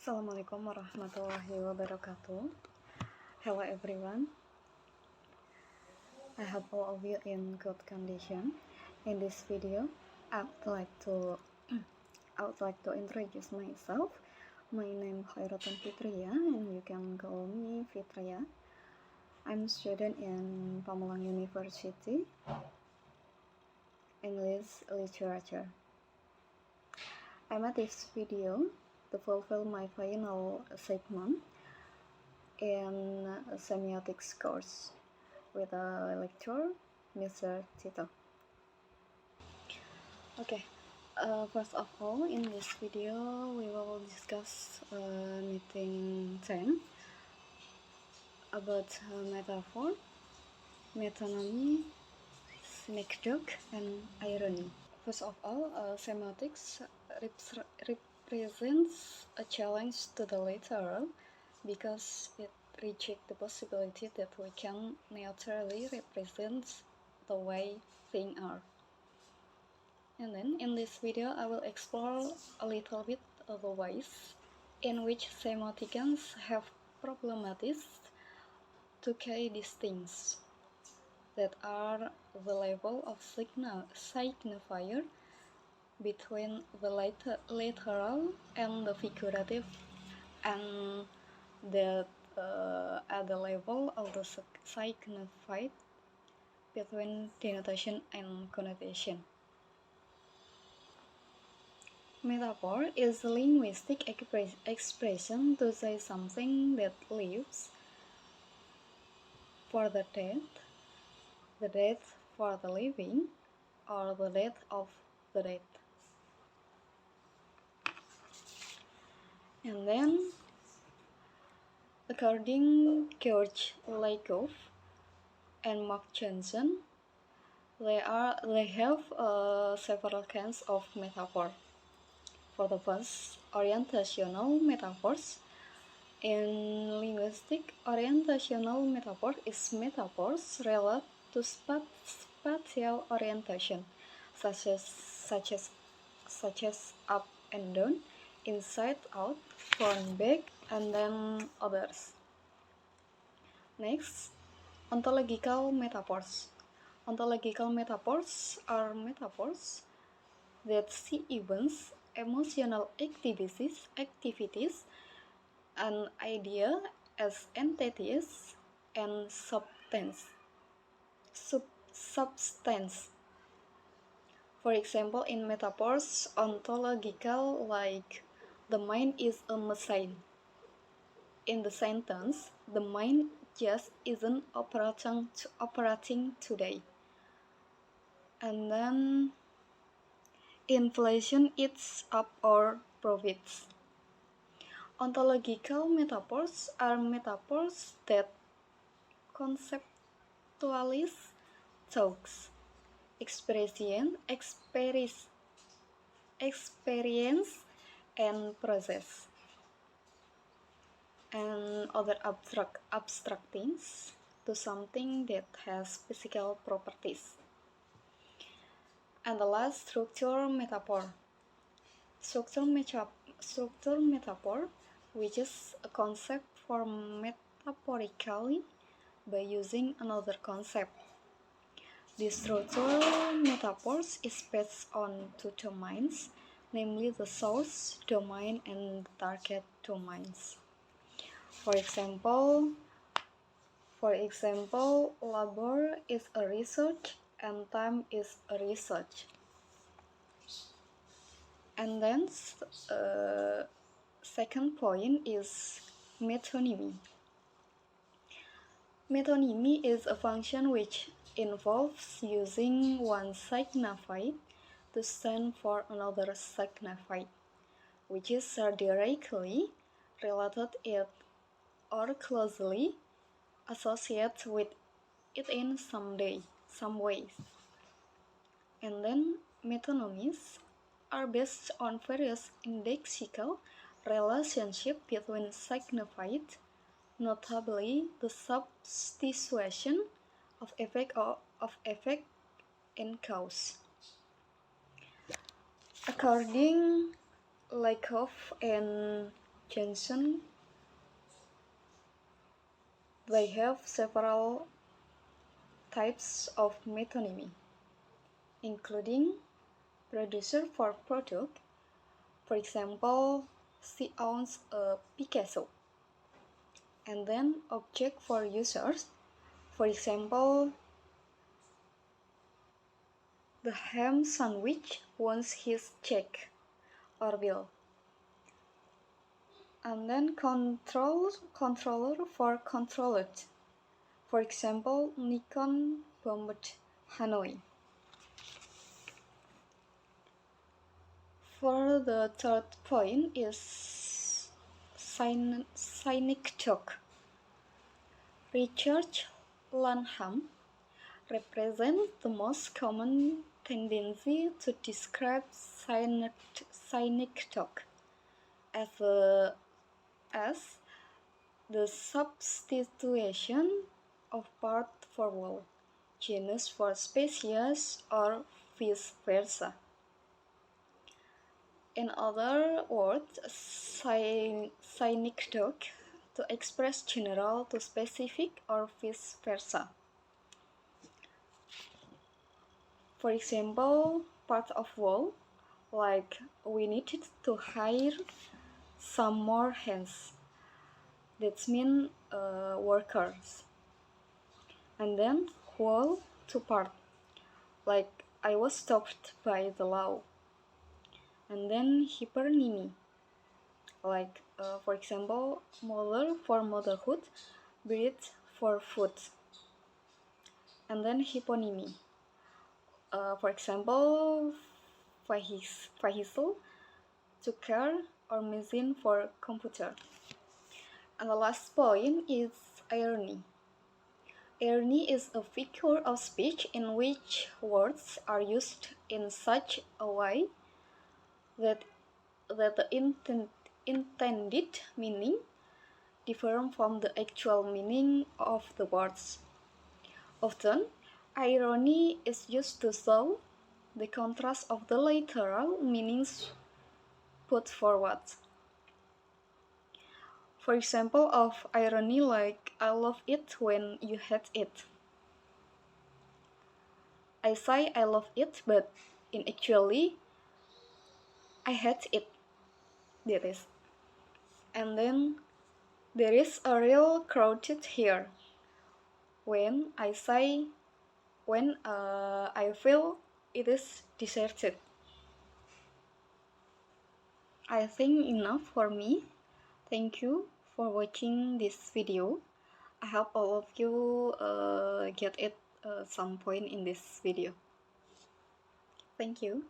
Assalamualaikum warahmatullahi wabarakatuh. Hello everyone. I hope all of you in good condition. In this video, I would like to introduce myself. My name is Khoirotun Fitria, and you can call me Fitria. I'm a student in Pamulang University, English Literature. I made this video to fulfill my final segment in Semiotics course with a lecturer, Mr. Tito. Okay, first of all, in this video we will discuss meeting 10 about metaphor, metonymy, synecdoche, and irony. First of all, semiotics represents a challenge to the literal because it rejects the possibility that we can neutrally represent the way things are. And then in this video, I will explore a little bit of the ways in which semioticians have problematized two key these things that are the level of signifier between the literal and the figurative, and that at the level of the signified between denotation and connotation. Metaphor is a linguistic expression to say something that lives for the dead for the living, or the death of the dead. And then, according George Lakoff and Mark Johnson, they have several kinds of metaphor. For the first, orientational metaphors. In linguistic, orientational metaphor is metaphors related to spatial orientation, such as up and down, inside out, front back, and then others. Next, ontological metaphors. Ontological metaphors are metaphors that see events, emotional activities, an idea as entities and substance. For example, in metaphors ontological, like the mind is a machine. In the sentence, the mind just isn't operating today. And then inflation eats up our profits. Ontological metaphors are metaphors that conceptualize thoughts, experience, and process, and other abstract things to something that has physical properties. And the last, structure metaphor. Structure metaphor, which is a concept formed metaphorically by using another concept. The structure metaphors is based on two domains, namely the source domain and the target domains. For example, labor is a research and time is a research. And then second point is metonymy. Metonymy is a function which involves using one signified to stand for another signified, which is directly related it or closely associated with it in some ways. And then metonymies are based on various indexical relationships between signified, notably the substitution of effect and cause. According Lakoff and Johnson. They have several types of metonymy, including producer for product, for example, she owns a Picasso, and then object for users, for example, the ham sandwich wants his check or bill, and then controller for controlled, for example, Nikon bombed Hanoi. For the third point is synecdoche. Richard Lanham represents the most common tendency to describe synecdoche as the substitution of part for whole, genus for species, or vice versa. In other words, synecdoche to express general to specific or vice versa. For example, part of whole, like we needed to hire some more hands. That means workers. And then whole to part, like I was stopped by the law. And then hypernymy, like for example, mother for motherhood, breed for food. And then hyponymy, for example, vehicle to car or machine for computer. And the last point is irony. Irony is a figure of speech in which words are used in such a way that the intended meaning differs from the actual meaning of the words. Often, irony is used to show the contrast of the literal meanings put forward. For example of irony, like I love it when you hate it. I say I love it, but in actually I hate it. That is. And then there is a real crowded here. When I feel it is deserted. I think enough for me. Thank you for watching this video. I hope all of you get it some point in this video. Thank you.